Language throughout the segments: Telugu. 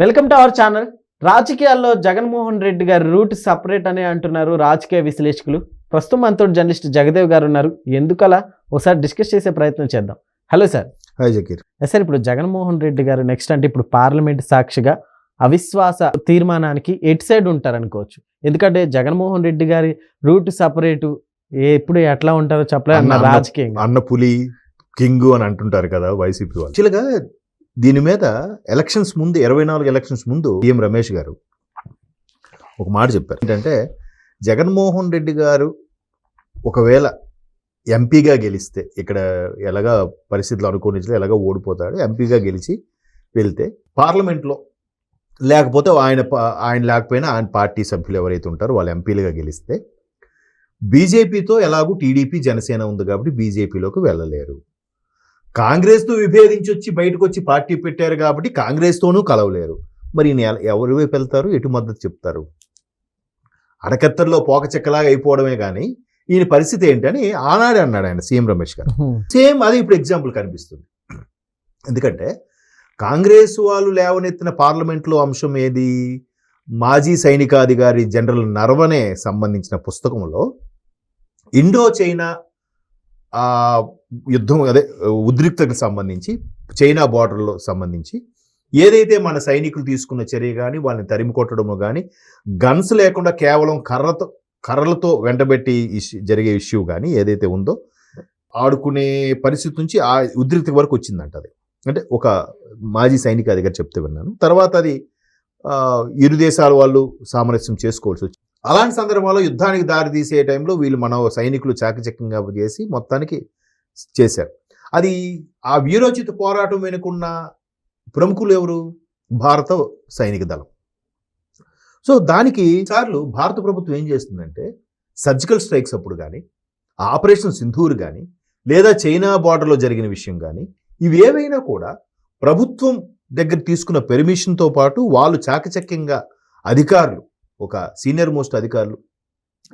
Welcome to our channel. రాజకీయాల్లో జగన్మోహన్ రెడ్డి గారి రూట్ సపరేట్ అని అంటున్నారు రాజకీయ విశ్లేషకులు. ప్రస్తుతం మనతో జర్నలిస్ట్ జగదేవ్ గారు ఉన్నారు. ఎందుకలా ఒకసారి డిస్కస్ చేసే ప్రయత్నం చేద్దాం. Hello sir. Hi Zakir. Sir, ఇప్పుడు జగన్మోహన్ రెడ్డి గారు నెక్స్ట్ అంటే ఇప్పుడు పార్లమెంట్ సాక్షిగా అవిశ్వాస తీర్మానానికి ఎటు సైడ్ ఉంటారనుకోవచ్చు. ఎందుకంటే జగన్మోహన్ రెడ్డి గారి రూట్ సపరేటు, ఎప్పుడు ఎట్లా ఉంటారో చెప్పలేదు. రాజకీయంగా అన్న పులి కింగ్ అని అంటుంటారు కదా వైసీపీ వాళ్ళు. యాక్చువల్గా దీని మీద ఎలక్షన్స్ ముందు 24 ఎలక్షన్స్ ముందు సీఎం రమేష్ గారు ఒక మాట చెప్పారు. ఏంటంటే జగన్మోహన్ రెడ్డి గారు ఒకవేళ ఎంపీగా గెలిస్తే, ఇక్కడ ఎలాగా పరిస్థితులు అనుకోని ఎలాగా ఓడిపోతాడు, ఎంపీగా గెలిచి వెళ్తే పార్లమెంట్లో లేకపోతే ఆయన లేకపోయినా ఆయన పార్టీ సభ్యులు ఎవరైతే ఉంటారో వాళ్ళు ఎంపీలుగా గెలిస్తే బీజేపీతో ఎలాగూ టీడీపీ జనసేన ఉంది కాబట్టి బీజేపీలోకి వెళ్ళలేరు. కాంగ్రెస్తో విభేదించి వచ్చి బయటకు వచ్చి పార్టీ పెట్టారు కాబట్టి కాంగ్రెస్తోనూ కలవలేరు. మరి ఎవరి వైపు వెళ్తారు, ఎటు మద్దతు చెప్తారు? అడకత్తర్లో పోక చెక్కలాగా అయిపోవడమే కానీ ఈయన పరిస్థితి ఏంటని ఆనాడే అన్నాడు ఆయన సీఎం రమేష్ గారు. సేమ్ అది ఇప్పుడు ఎగ్జాంపుల్ కనిపిస్తుంది. ఎందుకంటే కాంగ్రెస్ వాళ్ళు లేవనెత్తిన పార్లమెంట్లో అంశం ఏది? మాజీ సైనికాధికారి జనరల్ నరవనే సంబంధించిన పుస్తకంలో ఇండో చైనా యుద్ధం, అదే ఉద్రిక్తతకు సంబంధించి, చైనా బార్డర్లో సంబంధించి ఏదైతే మన సైనికులు తీసుకున్న చర్య కానీ, వాళ్ళని తరిమి కొట్టడము కానీ, గన్స్ లేకుండా కేవలం కర్రలతో వెంటబెట్టి జరిగే ఇష్యూ కానీ ఏదైతే ఉందో ఆడుకునే పరిస్థితి నుంచి ఆ ఉద్రిక్త వరకు వచ్చిందంట. అది అంటే ఒక మాజీ సైనికాధికారి చెప్తే విన్నాను. తర్వాత అది ఇరు దేశాల వాళ్ళు సామరస్యం చేసుకోవాల్సి వచ్చింది. అలాంటి సందర్భంలో యుద్ధానికి దారి తీసే టైంలో వీళ్ళు మన సైనికులు చాకచక్యంగా చేసి మొత్తానికి చేశారు. అది ఆ వీరోచిత పోరాటం వెనుకున్న ప్రముఖులు ఎవరు? భారత సైనిక దళం. సో దానికి సార్లు భారత ప్రభుత్వం ఏం చేస్తుందంటే సర్జికల్ స్ట్రైక్స్ అప్పుడు కానీ, ఆపరేషన్ సింధూర్ కానీ, లేదా చైనా బార్డర్లో జరిగిన విషయం కానీ, ఇవేవైనా కూడా ప్రభుత్వం దగ్గర తీసుకున్న పెర్మిషన్తో పాటు వాళ్ళు చాకచక్యంగా అధికారులు, ఒక సీనియర్ మోస్ట్ అధికారులు,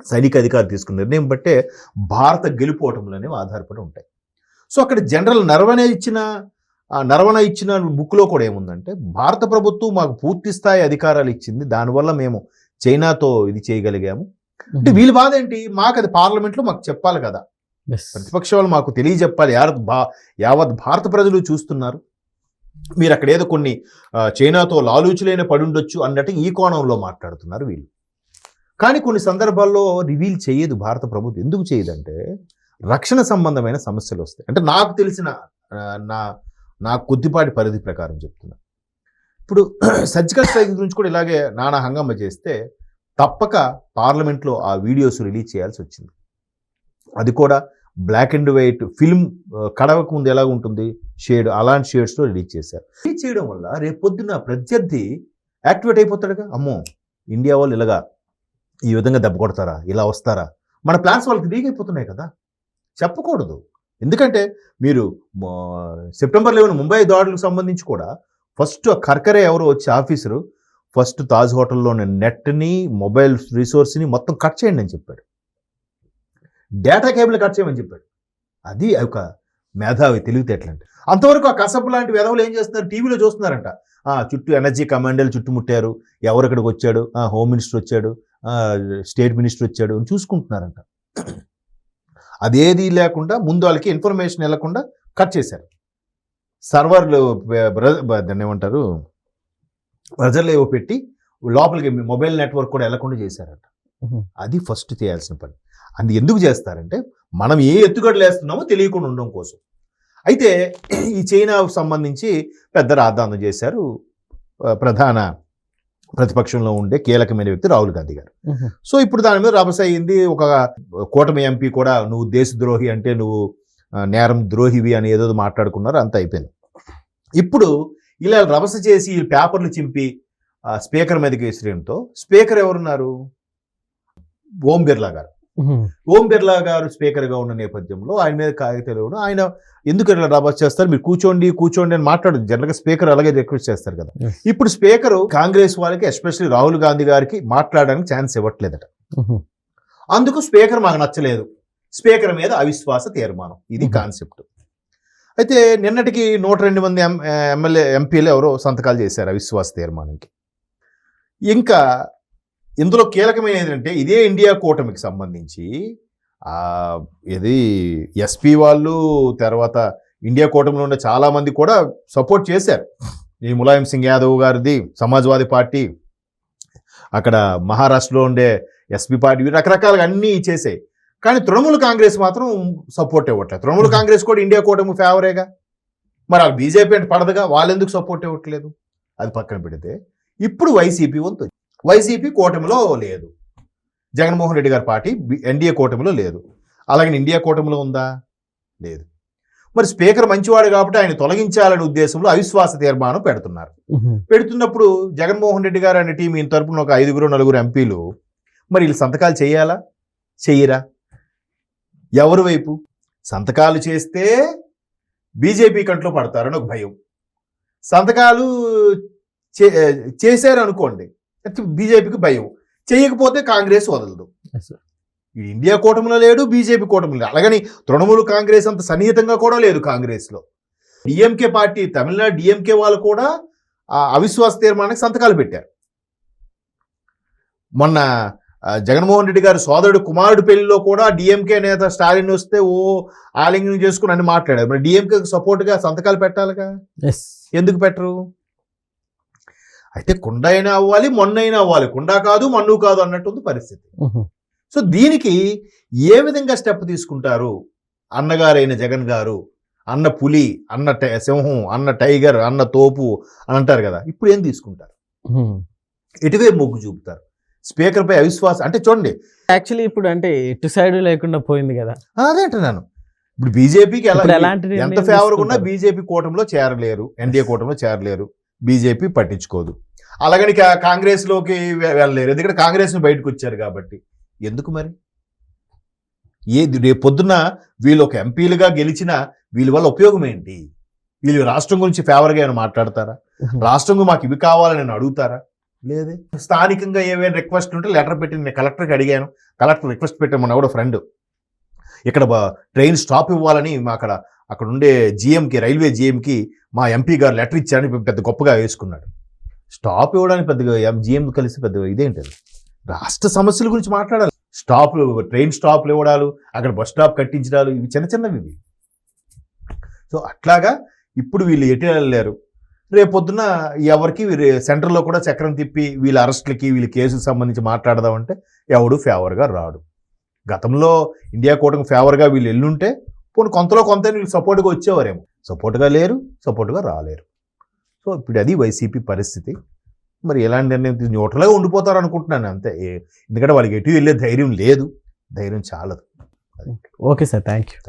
సైనిక అధికారులు తీసుకున్న నిర్ణయం బట్టే భారత గెలుపోవటములు అనేవి ఆధారపడి ఉంటాయి. సో అక్కడ జనరల్ నరవణ ఇచ్చిన బుక్లో కూడా ఏముందంటే భారత ప్రభుత్వం మాకు పూర్తి స్థాయి అధికారాలు ఇచ్చింది, దానివల్ల మేము చైనాతో ఇది చేయగలిగాము అంటే వీళ్ళ బాధ ఏంటి? మాకు అది పార్లమెంట్లో మాకు చెప్పాలి కదా, ప్రతిపక్ష వాళ్ళు మాకు తెలియజెప్పాలి, యావత్ భారత ప్రజలు చూస్తున్నారు, మీరు అక్కడ ఏదో కొన్ని చైనాతో లాలూచులైన పడుండొచ్చు అన్నట్టు ఈ కోణంలో మాట్లాడుతున్నారు వీళ్ళు. కానీ కొన్ని సందర్భాల్లో రివీల్ చేయదు భారత ప్రభుత్వం. ఎందుకు చేయదంటే రక్షణ సంబంధమైన సమస్యలు వస్తాయి. అంటే నాకు తెలిసిన నా కొద్దిపాటి పరిధి ప్రకారం చెప్తున్నా. ఇప్పుడు సర్జికల్ స్ట్రైక్ గురించి కూడా ఇలాగే నానా హంగామా చేస్తే తప్పక పార్లమెంట్లో ఆ వీడియోస్ రిలీజ్ చేయాల్సి వచ్చింది. అది కూడా బ్లాక్ అండ్ వైట్ ఫిల్మ్ కడవక ముందు ఎలా ఉంటుంది షేడ్, అలాంటి షేడ్స్లో రిలీజ్ చేశారు. రిలీజ్ చేయడం వల్ల రేపు పొద్దున్న ప్రత్యర్థి యాక్టివేట్ అయిపోతాడుగా, అమ్మో ఇండియా వాళ్ళు ఇలాగా ఈ విధంగా దెబ్బ కొడతారా, ఇలా వస్తారా, మన ప్లాన్స్ వాళ్ళకి లీక్ అయిపోతున్నాయి కదా, చెప్పకూడదు. ఎందుకంటే మీరు సెప్టెంబర్ 11 ముంబై దాడులకు సంబంధించి కూడా ఫస్ట్ కర్కరే ఎవరో వచ్చి ఆఫీసరు ఫస్ట్ తాజ్ హోటల్లోని నెట్ని, మొబైల్ రిసోర్స్ని మొత్తం కట్ చేయండి అని చెప్పాడు. డేటా కేబుల్ కట్ చేయమని చెప్పాడు. అది ఒక మేధావి తెలివితేటలంటే. అంతవరకు ఆ కసపు లాంటి వెధవులు ఏం చేస్తున్నారు, టీవీలో చూస్తున్నారంట, చుట్టూ ఎనర్జీ కమాండర్లు చుట్టుముట్టారు, ఎవరు ఎక్కడికి వచ్చాడు, హోమ్ మినిస్టర్ వచ్చాడు, స్టేట్ మినిస్టర్ వచ్చాడు అని చూసుకుంటున్నారంట. అదేది లేకుండా ముందు వాళ్ళకి ఇన్ఫర్మేషన్ వెళ్లకుండా కట్ చేశారు. సర్వర్లు దాన్ని ఏమంటారు, ప్రజలు ఏవో పెట్టి లోపలికి మొబైల్ నెట్వర్క్ కూడా వెళ్లకుండా చేశారట. అది ఫస్ట్ చేయాల్సిన పని. అది ఎందుకు చేస్తారంటే మనం ఏ ఎత్తుగడలు వేస్తున్నామో తెలియకుండా ఉండడం కోసం. అయితే ఈ చైనాకు సంబంధించి పెద్ద రాద్ధాంతం చేశారు ప్రధాన ప్రతిపక్షంలో ఉండే కీలకమైన వ్యక్తి రాహుల్ గాంధీ గారు. సో ఇప్పుడు దాని మీద రభస అయింది. ఒక కూటమి ఎంపీ కూడా నువ్వు దేశద్రోహి అంటే నువ్వు నేరం ద్రోహివి అని ఏదో మాట్లాడుకున్నారు, అంత అయిపోయింది. ఇప్పుడు ఇలా రభస చేసి పేపర్లు చింపి స్పీకర్ మీదకి విసిరేయడంతో, స్పీకర్ ఎవరున్నారు, ఓం బిర్లా గారు. ఓం బిర్లా గారు స్పీకర్గా ఉన్న నేపథ్యంలో ఆయన మీద కాగితాలు ఇవ్వడం, ఆయన ఎందుకు ఇట్లా రభస చేస్తారు, మీరు కూర్చోండి అని మాట్లాడు. జనరల్గా స్పీకర్ అలాగే రిక్వెస్ట్ చేస్తారు కదా. ఇప్పుడు స్పీకర్ కాంగ్రెస్ వాళ్ళకి ఎస్పెషల్లీ రాహుల్ గాంధీ గారికి మాట్లాడడానికి ఛాన్స్ ఇవ్వట్లేదట. అందుకు స్పీకర్ మాకు నచ్చలేదు, స్పీకర్ మీద అవిశ్వాస తీర్మానం, ఇది కాన్సెప్ట్. అయితే నిన్నటికి 102 మంది ఎంపీలు ఎవరో సంతకాలు చేశారు అవిశ్వాస తీర్మానానికి. ఇంకా ఇందులో కీలకమైన ఏంటంటే ఇదే ఇండియా కూటమికి సంబంధించి ఇది ఎస్పీ వాళ్ళు, తర్వాత ఇండియా కూటమిలో ఉండే చాలామంది కూడా సపోర్ట్ చేశారు. ఈ ములాయం సింగ్ యాదవ్ గారిది సమాజ్వాదీ పార్టీ, అక్కడ మహారాష్ట్రలో ఉండే ఎస్పీ పార్టీ, రకరకాలుగా అన్నీ చేసాయి. కానీ తృణమూల్ కాంగ్రెస్ మాత్రం సపోర్ట్ ఇవ్వట్లేదు. తృణమూల్ కాంగ్రెస్ కూడా ఇండియా కూటమి ఫేవరేగా, మరి వాళ్ళు బీజేపీ అంటే పడదుగా, వాళ్ళు ఎందుకు సపోర్ట్ ఇవ్వట్లేదు? అది పక్కన పెడితే ఇప్పుడు వైసీపీ వంతు. వైసీపీ కూటమిలో లేదు, జగన్మోహన్ రెడ్డి గారి పార్టీ ఎన్డీఏ కూటమిలో లేదు. అలాగే ఇండియా కూటమిలో ఉందా? లేదు. మరి స్పీకర్ మంచివాడు కాబట్టి ఆయన తొలగించాలనే ఉద్దేశంలో అవిశ్వాస తీర్మానం పెడుతున్నారు. పెడుతున్నప్పుడు జగన్మోహన్ రెడ్డి గారు అనే టీం ఈయన తరపున ఒక 5-4 ఎంపీలు మరి వీళ్ళు సంతకాలు చేయాలా చెయ్యరా? ఎవరి వైపు? సంతకాలు చేస్తే బీజేపీ కంట్లో పడతారని ఒక భయం. సంతకాలు చేశారు అనుకోండి, బీజేపీకి భయం. చేయకపోతే కాంగ్రెస్ వదలదు. ఇండియా కూటమిలో లేడు, బీజేపీ కూటమిలో లేదు. అలాగని తృణమూల్ కాంగ్రెస్ అంత సన్నిహితంగా కూడా లేదు కాంగ్రెస్లో. డిఎంకే పార్టీ, తమిళనాడు డిఎంకే వాళ్ళు కూడా అవిశ్వాస తీర్మానానికి సంతకాలు పెట్టారు. మొన్న జగన్మోహన్ రెడ్డి గారి సోదరుడు కుమారుడు పెళ్లిలో కూడా డిఎంకే నేత స్టాలిన్ వస్తే ఆలింగనం చేసుకుని అని మాట్లాడారు. మరి డిఎంకేకి సపోర్ట్గా సంతకాలు పెట్టాలిగా, ఎందుకు పెట్టరు? అయితే కుండ అయినా అవ్వాలి, మొన్నైనా అవ్వాలి, కుండ కాదు మన్ను కాదు అన్నట్టుంది పరిస్థితి. సో దీనికి ఏ విధంగా స్టెప్ తీసుకుంటారు అన్నగారైన జగన్ గారు? అన్న పులి, అన్న సింహం, అన్న టైగర్, అన్న తోపు అని అంటారు కదా, ఇప్పుడు ఏం తీసుకుంటారు? ఎటువే మొగ్గు చూపుతారు? స్పీకర్ పై అవిశ్వాసం అంటే చూడండి, యాక్చువల్లీ ఇప్పుడు అంటే ఎటు సైడ్ లేకుండా పోయింది కదా, అదేంటున్నాను. ఇప్పుడు బీజేపీకి ఎంత ఫేవర్గా ఉన్నా బీజేపీ కూటమిలో చేరలేరు, ఎన్డీఏ కూటమిలో చేరలేరు, బీజేపీ పట్టించుకోదు. అలాగని కాంగ్రెస్ లోకి వెళ్ళలేరు, ఎందుకంటే కాంగ్రెస్ ని బయటకు వచ్చారు కాబట్టి. ఎందుకు మరి? రేపు పొద్దున్న వీళ్ళు ఒక ఎంపీలుగా గెలిచిన వీళ్ళ వల్ల ఉపయోగం ఏంటి? వీళ్ళు రాష్ట్రం గురించి ఫేవర్గా ఏమైనా మాట్లాడతారా? రాష్ట్రంగా మాకు ఇవి కావాలని నేను అడుగుతారా? లేదే. స్థానికంగా ఏవైనా రిక్వెస్ట్ ఉంటే లెటర్ పెట్టి నేను కలెక్టర్కి అడిగాను, కలెక్టర్ రిక్వెస్ట్ పెట్టాను. మన కూడా ఫ్రెండ్ ఇక్కడ ట్రైన్ స్టాప్ ఇవ్వాలని అక్కడ ఉండే జీఎంకి, రైల్వే జీఎంకి మా ఎంపీ గారు లెటర్ ఇచ్చారని పెద్ద గొప్పగా వేసుకున్నాడు. స్టాప్ ఇవ్వడానికి పెద్దగా జీఎం కలిసి పెద్దగా ఇదేంటది? రాష్ట్ర సమస్యల గురించి మాట్లాడాలి. ట్రైన్ స్టాప్లు ఇవ్వడాలు, అక్కడ బస్ స్టాప్ కట్టించడాలు, ఇవి చిన్న చిన్నవి ఇవి. సో అట్లాగా ఇప్పుడు వీళ్ళు ఎటు వెళ్ళలేరు. రేపొద్దున ఎవరికి సెంటర్లో కూడా చక్రం తిప్పి వీళ్ళ అరెస్టులకి, వీళ్ళ కేసులకు సంబంధించి మాట్లాడదామంటే ఎవడు ఫేవర్గా రాడు. గతంలో ఇండియా కూటమికి ఫేవర్గా వీళ్ళు ఎల్లుంటే పోనీ కొంతలో కొంత వీళ్ళు సపోర్ట్గా వచ్చేవారేమో. సపోర్ట్గా లేరు, సపోర్ట్గా రాలేరు. సో ఇప్పుడు అది వైసీపీ పరిస్థితి. మరి ఎలాంటి నిర్ణయం న్యూట్రల్గా ఉండిపోతారు అనుకుంటున్నాను అంతే. ఎందుకంటే వాళ్ళకి ఎటు వెళ్ళే ధైర్యం లేదు, ధైర్యం చాలదు. Okay sir, thank you.